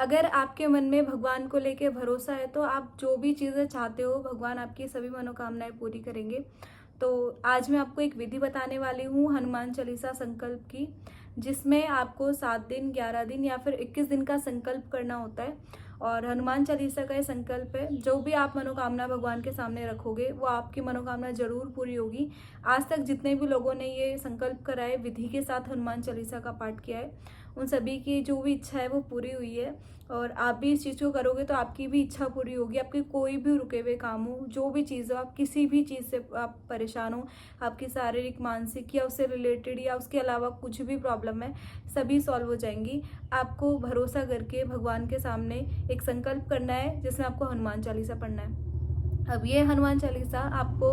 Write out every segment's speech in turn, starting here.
अगर आपके मन में भगवान को लेके भरोसा है तो आप जो भी चीज़ें चाहते हो भगवान आपकी सभी मनोकामनाएं पूरी करेंगे। तो आज मैं आपको एक विधि बताने वाली हूँ हनुमान चालीसा संकल्प की, जिसमें आपको 7 दिन, 11 दिन या फिर 21 दिन का संकल्प करना होता है। और हनुमान चालीसा का ये संकल्प है, जो भी आप मनोकामना भगवान के सामने रखोगे वो आपकी मनोकामना जरूर पूरी होगी। आज तक जितने भी लोगों ने ये संकल्प करा है, विधि के साथ हनुमान चालीसा का पाठ किया है, उन सभी की जो भी इच्छा है वो पूरी हुई है। और आप भी इस चीज़ को करोगे तो आपकी भी इच्छा पूरी होगी। आपके कोई भी रुके हुए काम हो, जो भी चीज़ हो, आप किसी भी चीज़ से आप परेशान हो, आपकी शारीरिक, मानसिक या उससे रिलेटेड या उसके अलावा कुछ भी प्रॉब्लम है, सभी सॉल्व हो जाएंगी। आपको भरोसा करके भगवान के सामने एक संकल्प करना है, जिसमें आपको हनुमान चालीसा पढ़ना है। अब ये हनुमान चालीसा आपको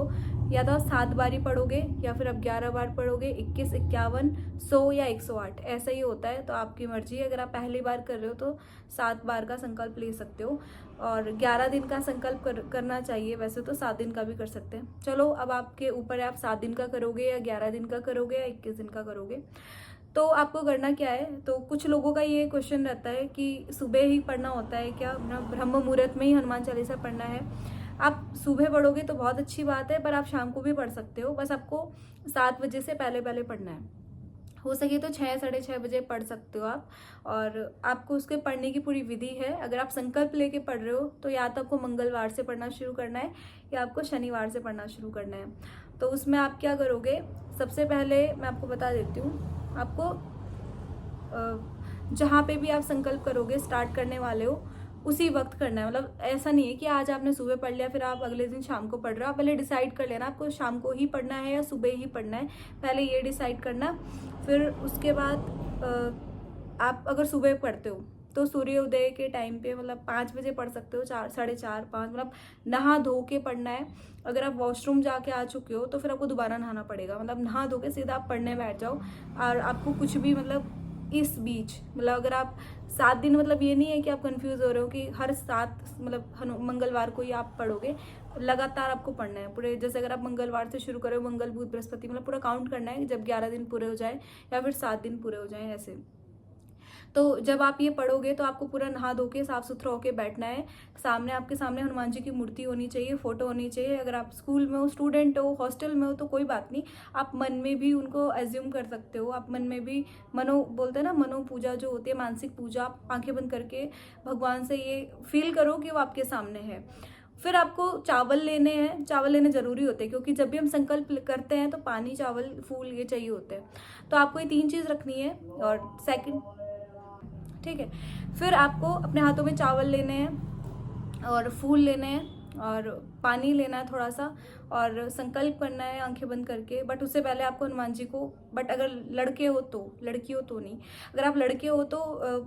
या तो 7 बार ही पढ़ोगे या फिर आप 11 बार पढ़ोगे, 21, 51, 100 या 108 ऐसा ही होता है। तो आपकी मर्जी है। अगर आप पहली बार कर रहे हो तो 7 बार का संकल्प ले सकते हो, और 11 दिन का संकल्प करना चाहिए। वैसे तो 7 दिन का भी कर सकते हैं। चलो अब आपके ऊपर है, आप 7 दिन का करोगे या 11 दिन का करोगे या 21 दिन का करोगे। तो आपको करना क्या है, तो कुछ लोगों का ये क्वेश्चन रहता है कि सुबह ही पढ़ना होता है क्या, ब्रह्म मुहूर्त में ही हनुमान चालीसा पढ़ना है। आप सुबह पढ़ोगे तो बहुत अच्छी बात है, पर आप शाम को भी पढ़ सकते हो। बस आपको 7 बजे से पहले पहले पढ़ना है। हो सके तो 6, 6:30 बजे पढ़ सकते हो आप। और आपको उसके पढ़ने की पूरी विधि है। अगर आप संकल्प लेके पढ़ रहे हो तो या तो आपको मंगलवार से पढ़ना शुरू करना है या आपको शनिवार से पढ़ना शुरू करना है। तो उसमें आप क्या करोगे, सबसे पहले मैं आपको बता देती हूँ। आपको जहाँ पे भी आप संकल्प करोगे, स्टार्ट करने वाले हो, उसी वक्त करना है। मतलब ऐसा नहीं है कि आज आपने सुबह पढ़ लिया फिर आप अगले दिन शाम को पढ़ रहे हो। आप पहले डिसाइड कर लेना आपको शाम को ही पढ़ना है या सुबह ही पढ़ना है, पहले ये डिसाइड करना। फिर उसके बाद आप अगर सुबह पढ़ते हो तो सूर्योदय के टाइम पे, मतलब 5 बजे पढ़ सकते हो, 4, 4:30, 5, मतलब नहा धो के पढ़ना है। अगर आप वॉशरूम जाके आ चुके हो तो फिर आपको दोबारा नहाना पड़ेगा। मतलब नहा धो के सीधा आप पढ़ने बैठ जाओ। और आपको कुछ भी, मतलब इस बीच, मतलब अगर आप 7 दिन, मतलब ये नहीं है कि आप कंफ्यूज हो रहे हो कि हर 7, मतलब मंगलवार को ही आप पढ़ोगे। लगातार आपको पढ़ना है पूरे। जैसे अगर आप मंगलवार से शुरू करो, मंगल, बुध, बृहस्पति, मतलब पूरा काउंट करना है जब 11 दिन पूरे हो जाए या फिर 7 दिन पूरे हो जाए ऐसे। तो जब आप ये पढ़ोगे तो आपको पूरा नहा धो के साफ सुथरा होके बैठना है। सामने, आपके सामने हनुमान जी की मूर्ति होनी चाहिए, फोटो होनी चाहिए। अगर आप स्कूल में हो, स्टूडेंट हो, हॉस्टल में हो तो कोई बात नहीं, आप मन में भी उनको एज्यूम कर सकते हो। आप मन में भी, मनो बोलते हैं ना, मनो पूजा जो होती है, मानसिक पूजा, आप आंखें बंद करके भगवान से ये फील करो कि वो आपके सामने है। फिर आपको चावल लेने हैं। चावल लेने जरूरी होते हैं क्योंकि जब भी हम संकल्प करते हैं तो पानी, चावल, फूल ये चाहिए होते हैं। तो आपको ये 3 चीज रखनी है। और सेकंड, ठीक है, फिर आपको अपने हाथों में चावल लेने हैं और फूल लेने हैं और पानी लेना है थोड़ा सा, और संकल्प करना है आंखें बंद करके। बट उससे पहले आपको हनुमान जी को, बट अगर लड़के हो तो, लड़की हो तो नहीं, अगर आप लड़के हो तो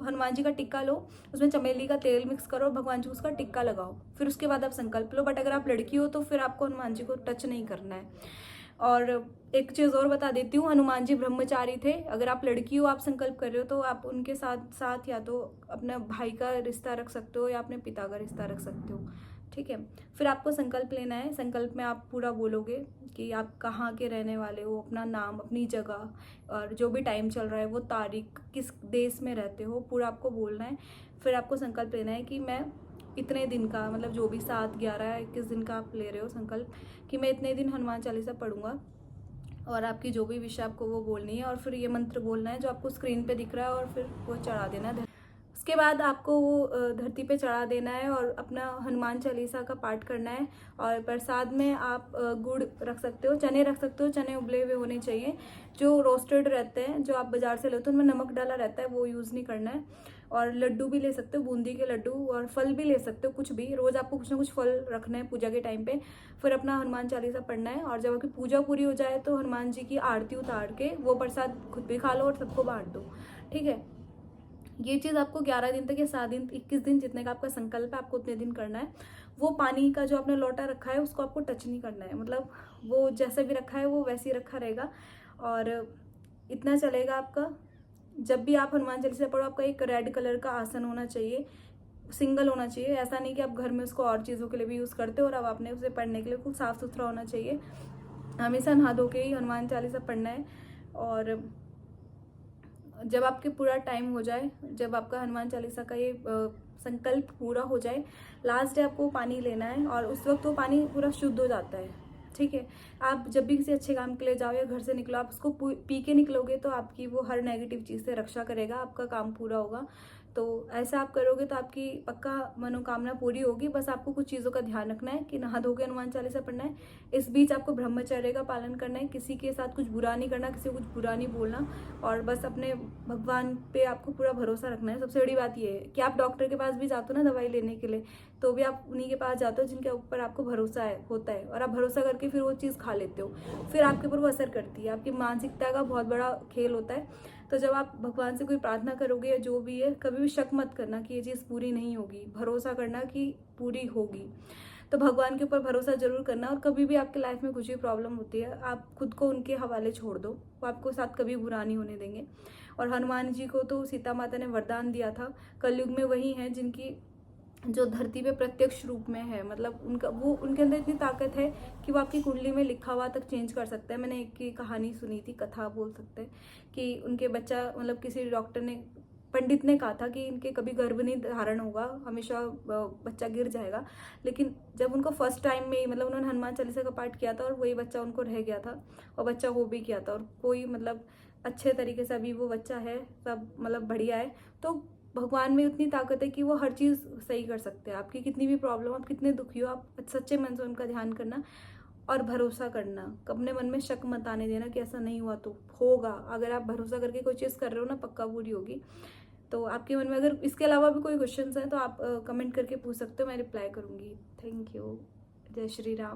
हनुमान जी का टिक्का लो, उसमें चमेली का तेल मिक्स करो, भगवान जी को उसका टिक्का लगाओ, फिर उसके बाद आप संकल्प लो। बट अगर आप लड़की हो तो फिर आपको हनुमान जी को टच नहीं करना है। और एक चीज़ और बता देती हूँ, हनुमान जी ब्रह्मचारी थे। अगर आप लड़की हो, आप संकल्प कर रहे हो तो आप उनके साथ साथ या तो अपने भाई का रिश्ता रख सकते हो या अपने पिता का रिश्ता रख सकते हो, ठीक है। फिर आपको संकल्प लेना है। संकल्प में आप पूरा बोलोगे कि आप कहाँ के रहने वाले हो, अपना नाम, अपनी जगह, और जो भी टाइम चल रहा है वो तारीख, किस देश में रहते हो, पूरा आपको बोलना है। फिर आपको संकल्प लेना है कि मैं इतने दिन का, मतलब जो भी 7, 11, 21 दिन का आप ले रहे हो संकल्प, कि मैं इतने दिन हनुमान चालीसा पढ़ूंगा। और आपकी जो भी विश आपको वो बोलनी है, और फिर ये मंत्र बोलना है जो आपको स्क्रीन पे दिख रहा है, और फिर वो चढ़ा देना है। उसके बाद आपको वो धरती पे चढ़ा देना है और अपना हनुमान चालीसा का पाठ करना है। और प्रसाद में आप गुड़ रख सकते हो, चने रख सकते हो। चने उबले हुए होने चाहिए, जो रोस्टेड रहते हैं, जो आप बाजार से लेते हो उनमें नमक डाला रहता है, वो यूज़ नहीं करना है। और लड्डू भी ले सकते हो, बूंदी के लड्डू, और फल भी ले सकते हो, कुछ भी। रोज़ आपको कुछ ना कुछ फल रखना है पूजा के टाइम पे। फिर अपना हनुमान चालीसा पढ़ना है, और जब आपकी पूजा पूरी हो जाए तो हनुमान जी की आरती उतार के वो प्रसाद खुद भी खा लो और सबको बांट दो, ठीक है। ये चीज़ आपको 11 दिन तक या 7 दिन, 21 दिन, जितने का आपका संकल्प है, आपको उतने दिन करना है। वो पानी का जो आपने लोटा रखा है उसको आपको टच नहीं करना है, मतलब वो जैसे भी रखा है वो वैसे ही रखा रहेगा। और इतना चलेगा आपका। जब भी आप हनुमान चालीसा पढ़ो, आपका एक रेड कलर का आसन होना चाहिए, सिंगल होना चाहिए। ऐसा नहीं कि आप घर में उसको और चीज़ों के लिए भी यूज़ करते हो और अब आपने उसे पढ़ने के लिए खूब साफ सुथरा होना चाहिए। हमेशा नहा धो के ही हनुमान चालीसा पढ़ना है। और जब आपके पूरा टाइम हो जाए, जब आपका हनुमान चालीसा का ये संकल्प पूरा हो जाए, लास्ट डे आपको पानी लेना है और उस वक्त वो पानी पूरा शुद्ध हो जाता है। ठीक है, आप जब भी किसी अच्छे काम के लिए जाओ या घर से निकलो, आप उसको पी के निकलोगे तो आपकी वो हर नेगेटिव चीज़ से रक्षा करेगा, आपका काम पूरा होगा। तो ऐसा आप करोगे तो आपकी पक्का मनोकामना पूरी होगी। बस आपको कुछ चीज़ों का ध्यान रखना है कि नहा धो के हनुमान चालीसा पढ़ना है। इस बीच आपको ब्रह्मचर्य का पालन करना है, किसी के साथ कुछ बुरा नहीं करना, किसी को कुछ बुरा नहीं बोलना, और बस अपने भगवान पे आपको पूरा भरोसा रखना है। सबसे बड़ी बात ये है कि आप डॉक्टर के पास भी जाते हो ना दवाई लेने के लिए, तो भी आप उन्हीं के पास जाते हो जिनके ऊपर आपको भरोसा होता है, और आप भरोसा करके फिर वो चीज़ खा लेते हो, फिर आपके ऊपर वो असर करती है। आपकी मानसिकता का बहुत बड़ा खेल होता है। तो जब आप भगवान से कोई प्रार्थना करोगे या जो भी है, कभी भी शक मत करना कि ये चीज़ पूरी नहीं होगी, भरोसा करना कि पूरी होगी। तो भगवान के ऊपर भरोसा जरूर करना, और कभी भी आपके लाइफ में कुछ भी प्रॉब्लम होती है, आप खुद को उनके हवाले छोड़ दो, वो आपको साथ कभी बुरा नहीं होने देंगे। और हनुमान जी को तो सीता माता ने वरदान दिया था, कलयुग में वही है जिनकी जो धरती पे प्रत्यक्ष रूप में है, मतलब उनका वो उनके अंदर इतनी ताकत है कि वो आपकी कुंडली में लिखा हुआ तक चेंज कर सकते हैं। मैंने एक की कहानी सुनी थी, कथा बोल सकते हैं, कि उनके बच्चा, मतलब किसी डॉक्टर ने, पंडित ने कहा था कि इनके कभी गर्भ नहीं धारण होगा, हमेशा बच्चा गिर जाएगा। लेकिन जब उनको फर्स्ट टाइम में ही, मतलब उन्होंने हनुमान चालीसा का पाठ किया था और वही बच्चा उनको रह गया था, और बच्चा हो भी किया था, और कोई मतलब अच्छे तरीके से अभी वो बच्चा है, सब मतलब बढ़िया है। तो भगवान में उतनी ताकत है कि वो हर चीज़ सही कर सकते हैं। आपकी कितनी भी प्रॉब्लम, आप कितने दुखी हो, आप सच्चे मन से उनका ध्यान करना और भरोसा करना। अपने मन में शक मत आने देना कि ऐसा नहीं हुआ तो होगा। अगर आप भरोसा करके कोई चीज़ कर रहे हो ना, पक्का पूरी होगी। तो आपके मन में अगर इसके अलावा भी कोई क्वेश्चंस हैं तो आप कमेंट करके पूछ सकते हो, मैं रिप्लाई करूँगी। Thank you. जय श्री राम।